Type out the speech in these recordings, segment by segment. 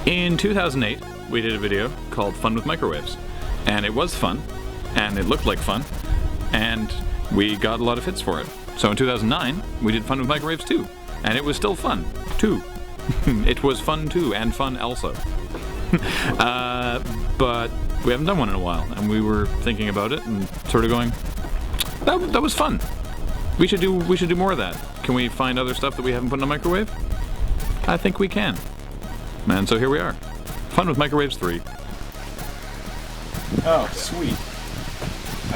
In 2008, we did a video called Fun with Microwaves. And it was fun, and it looked like fun, and we got a lot of hits for it. So in 2009, we did Fun with Microwaves too, and it was still fun, too. It was fun too, and fun also. But we haven't done one in a while, and we were thinking about it and sort of going, that was fun. We should do more of that. Can we find other stuff that we haven't put in a microwave? I think we can. And so here we are. Fun with Microwaves 3. Oh, sweet.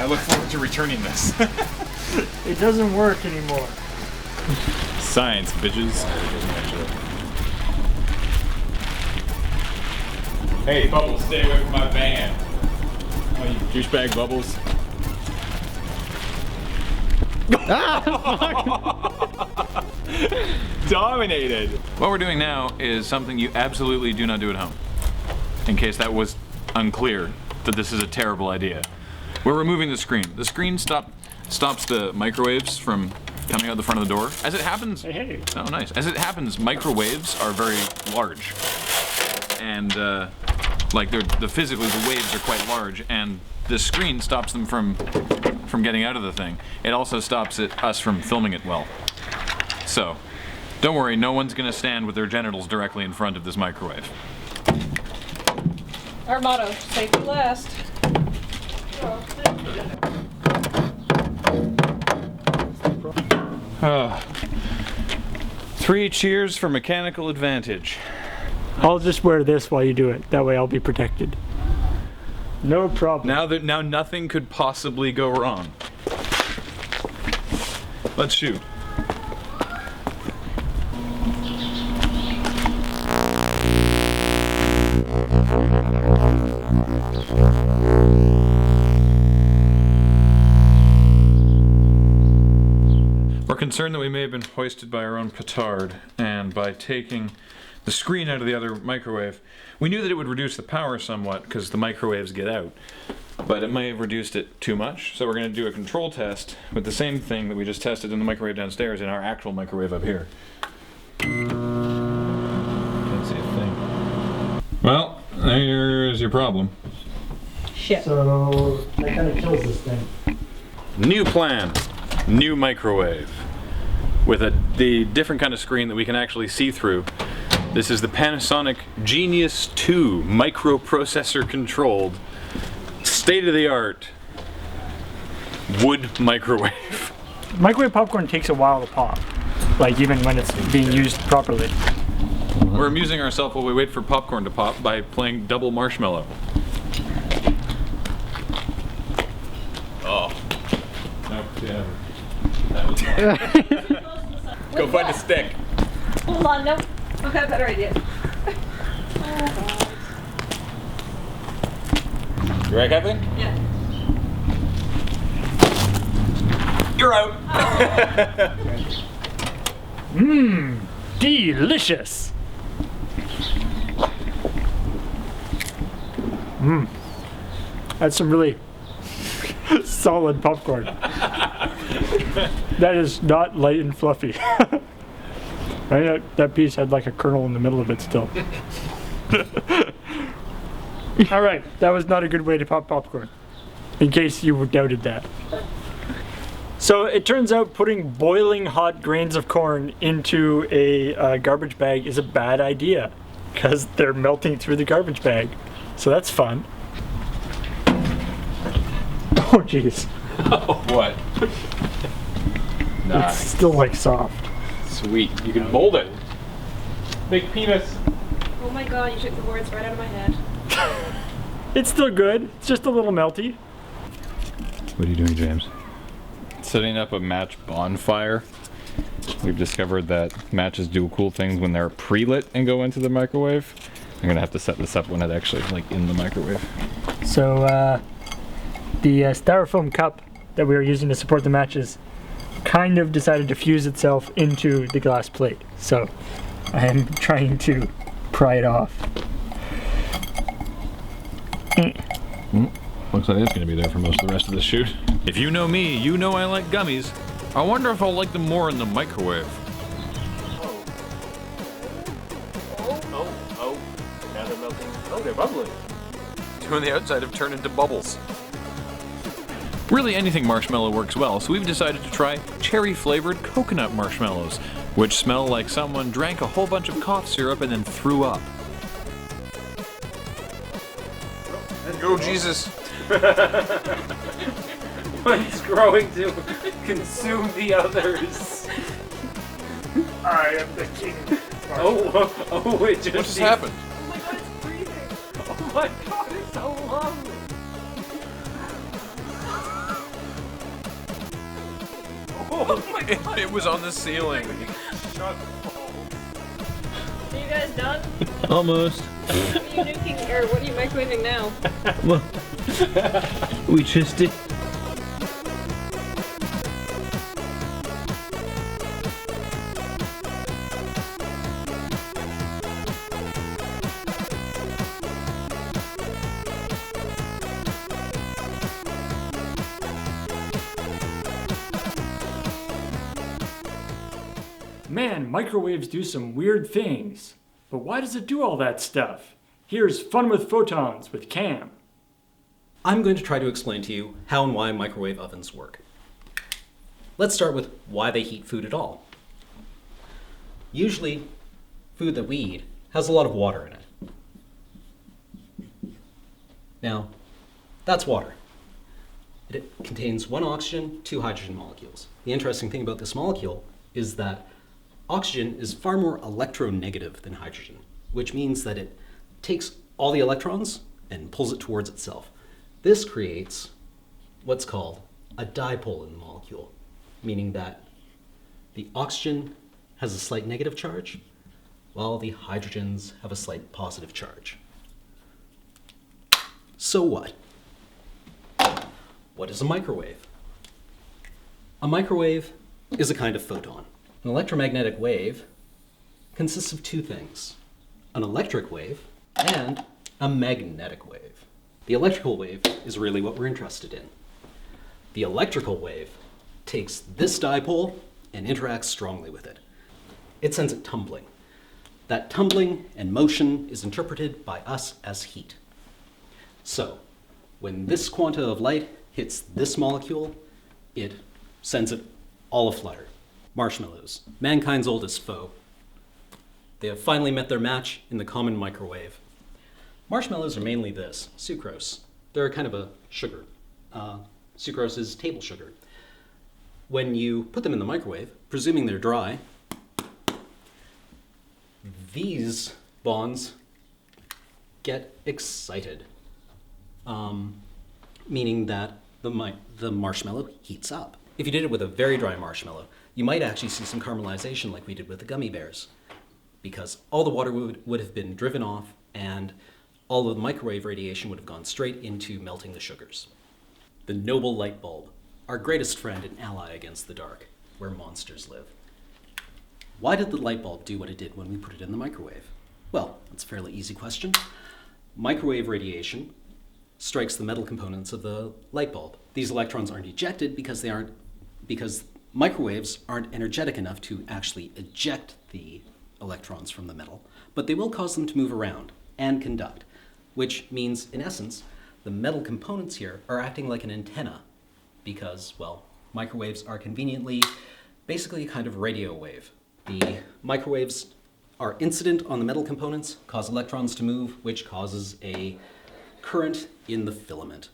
I look forward to returning this. It doesn't work anymore. Science, bitches. Hey, Bubbles, stay away from my van. Oh, you douchebag, Bubbles. Dominated. What we're doing now is something you absolutely do not do at home. In case that was unclear, that this is a terrible idea. We're removing the screen. The screen stops the microwaves from coming out the front of the door. As it happens, Hey. oh nice. As it happens, microwaves are very large, and like physically the waves are quite large, and the screen stops them from getting out of the thing. It also stops us from filming it well. So, don't worry, no one's gonna stand with their genitals directly in front of this microwave. Our motto, safety last. Three cheers for mechanical advantage. I'll just wear this while you do it. That way I'll be protected. No problem. Now nothing could possibly go wrong. Let's shoot. We're concerned that we may have been hoisted by our own petard, and by taking the screen out of the other microwave, we knew that it would reduce the power somewhat because the microwaves get out, but it may have reduced it too much. So we're going to do a control test with the same thing that we just tested in the microwave downstairs in our actual microwave up here. Can't see a thing. Well, there's your problem. Shit. So that kind of kills this thing. New plan, new microwave, with the different kind of screen that we can actually see through. This is the Panasonic Genius 2 microprocessor controlled, state-of-the-art wood microwave. Microwave popcorn takes a while to pop, like even when it's being used properly. We're amusing ourselves while we wait for popcorn to pop by playing double marshmallow. Oh. Nope, yeah. That was Go find a stick. Hold on, nope. I've got a better idea. You right, Kathleen? Yeah. You're out. Mmm, delicious. Mmm, that's some really solid popcorn. That is not light and fluffy. Right? That piece had like a kernel in the middle of it still. Alright, that was not a good way to pop popcorn. In case you doubted that. So it turns out putting boiling hot grains of corn into a garbage bag is a bad idea. Because they're melting through the garbage bag. So that's fun. Oh jeez. Oh, what? It's Nice. still like soft. Sweet. You can mold it. Big penis. Oh my god, you took the words right out of my head. It's still good. It's just a little melty. What are you doing, James? Setting up a match bonfire. We've discovered that matches do cool things when they're pre-lit and go into the microwave. I'm gonna have to set this up when it actually like in the microwave. So the styrofoam cup that we were using to support the matches kind of decided to fuse itself into the glass plate. So I am trying to pry it off. Looks like it's going to be there for most of the rest of the shoot. If you know me, you know I like gummies. I wonder if I'll like them more in the microwave. Oh. Now melting. Oh, they're bubbling. Two on the outside have turned into bubbles. Really, anything marshmallow works well, so we've decided to try cherry-flavored coconut marshmallows, which smell like someone drank a whole bunch of cough syrup and then threw up. Oh, Jesus. One's growing to consume the others. I am the king. It just What just happened? Oh my god, it's breathing. Oh my god, it's so lovely. Oh my god. It was on the ceiling. Are you guys done? Almost. What are you nuking, or what are you microwaving now? Well, we just did. Man, microwaves do some weird things. But why does it do all that stuff? Here's Fun with Photons with Cam. I'm going to try to explain to you how and why microwave ovens work. Let's start with why they heat food at all. Usually, food that we eat has a lot of water in it. Now, that's water. It contains 1 oxygen, 2 hydrogen molecules. The interesting thing about this molecule is that oxygen is far more electronegative than hydrogen, which means that it takes all the electrons and pulls it towards itself. This creates what's called a dipole in the molecule, meaning that the oxygen has a slight negative charge, while the hydrogens have a slight positive charge. So what? What is a microwave? A microwave is a kind of photon. An electromagnetic wave consists of 2 things, an electric wave and a magnetic wave. The electrical wave is really what we're interested in. The electrical wave takes this dipole and interacts strongly with it. It sends it tumbling. That tumbling and motion is interpreted by us as heat. So, when this quanta of light hits this molecule, it sends it all aflutter. Marshmallows, mankind's oldest foe. They have finally met their match in the common microwave. Marshmallows are mainly this, sucrose. They're kind of a sugar. Sucrose is table sugar. When you put them in the microwave, presuming they're dry, these bonds get excited, meaning that the marshmallow heats up. If you did it with a very dry marshmallow, you might actually see some caramelization like we did with the gummy bears, because all the water would have been driven off and all of the microwave radiation would have gone straight into melting the sugars. The noble light bulb, our greatest friend and ally against the dark, where monsters live. Why did the light bulb do what it did when we put it in the microwave? Well, that's a fairly easy question. Microwave radiation strikes the metal components of the light bulb. These electrons aren't ejected because microwaves aren't energetic enough to actually eject the electrons from the metal, but they will cause them to move around and conduct, which means, in essence, the metal components here are acting like an antenna because, well, microwaves are conveniently basically a kind of radio wave. The microwaves are incident on the metal components, cause electrons to move, which causes a current in the filament.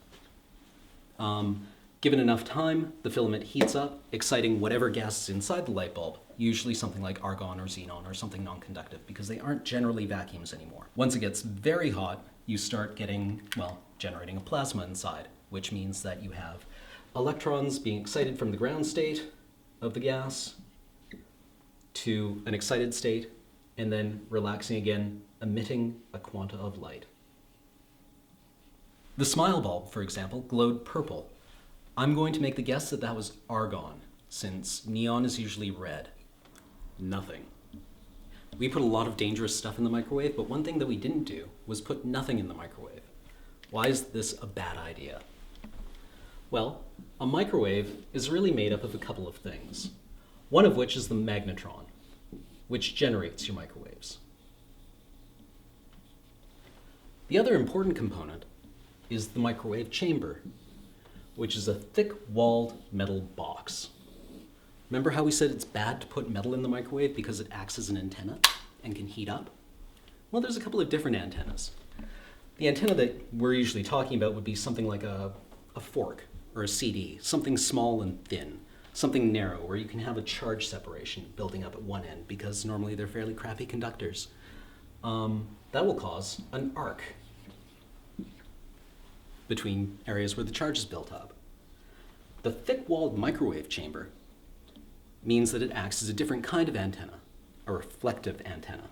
Given enough time, the filament heats up, exciting whatever gas is inside the light bulb, usually something like argon or xenon or something non-conductive, because they aren't generally vacuums anymore. Once it gets very hot, you start getting, well, generating a plasma inside, which means that you have electrons being excited from the ground state of the gas to an excited state, and then relaxing again, emitting a quanta of light. The smile bulb, for example, glowed purple. I'm going to make the guess that that was argon, since neon is usually red. Nothing. We put a lot of dangerous stuff in the microwave, but one thing that we didn't do was put nothing in the microwave. Why is this a bad idea? Well, a microwave is really made up of a couple of things, one of which is the magnetron, which generates your microwaves. The other important component is the microwave chamber, which is a thick-walled metal box. Remember how we said it's bad to put metal in the microwave because it acts as an antenna and can heat up? Well, there's a couple of different antennas. The antenna that we're usually talking about would be something like a fork or a CD, something small and thin, something narrow where you can have a charge separation building up at one end because normally they're fairly crappy conductors. That will cause an arc between areas where the charge is built up. The thick-walled microwave chamber means that it acts as a different kind of antenna, a reflective antenna,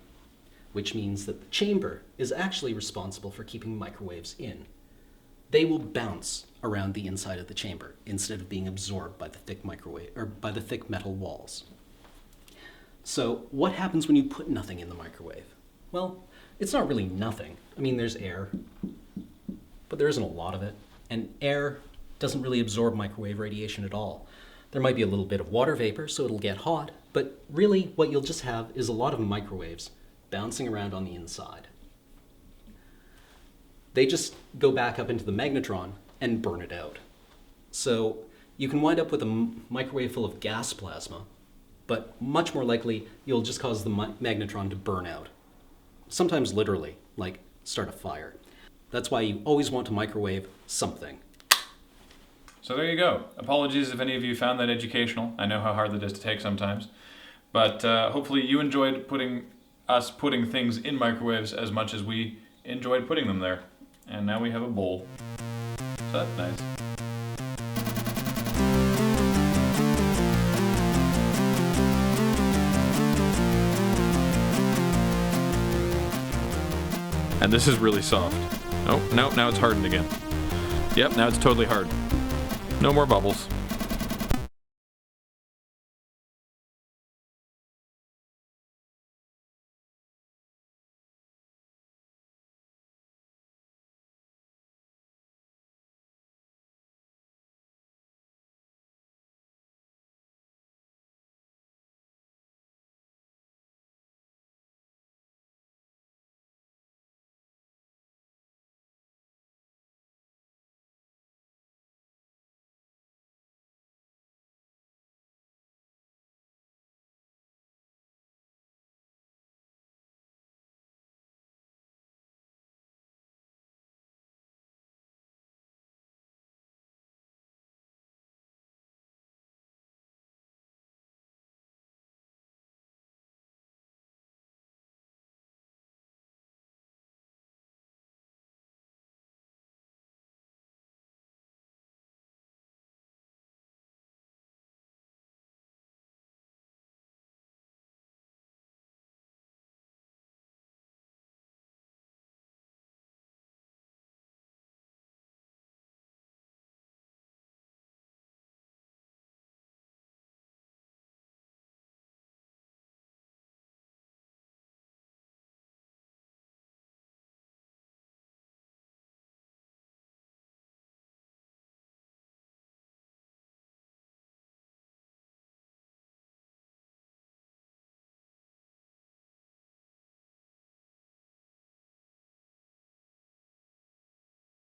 which means that the chamber is actually responsible for keeping microwaves in. They will bounce around the inside of the chamber instead of being absorbed by the thick microwave or by the thick metal walls. So what happens when you put nothing in the microwave? Well, it's not really nothing. I mean, there's air, but there isn't a lot of it, and air doesn't really absorb microwave radiation at all. There might be a little bit of water vapor, so it'll get hot, but really what you'll just have is a lot of microwaves bouncing around on the inside. They just go back up into the magnetron and burn it out. So you can wind up with a microwave full of gas plasma, but much more likely you'll just cause the magnetron to burn out. Sometimes literally, like start a fire. That's why you always want to microwave something. So there you go. Apologies if any of you found that educational. I know how hard that is to take sometimes. But hopefully you enjoyed putting things in microwaves as much as we enjoyed putting them there. And now we have a bowl. So that's nice. And this is really soft. Oh, no, now it's hardened again. Yep, now it's totally hard. No more bubbles.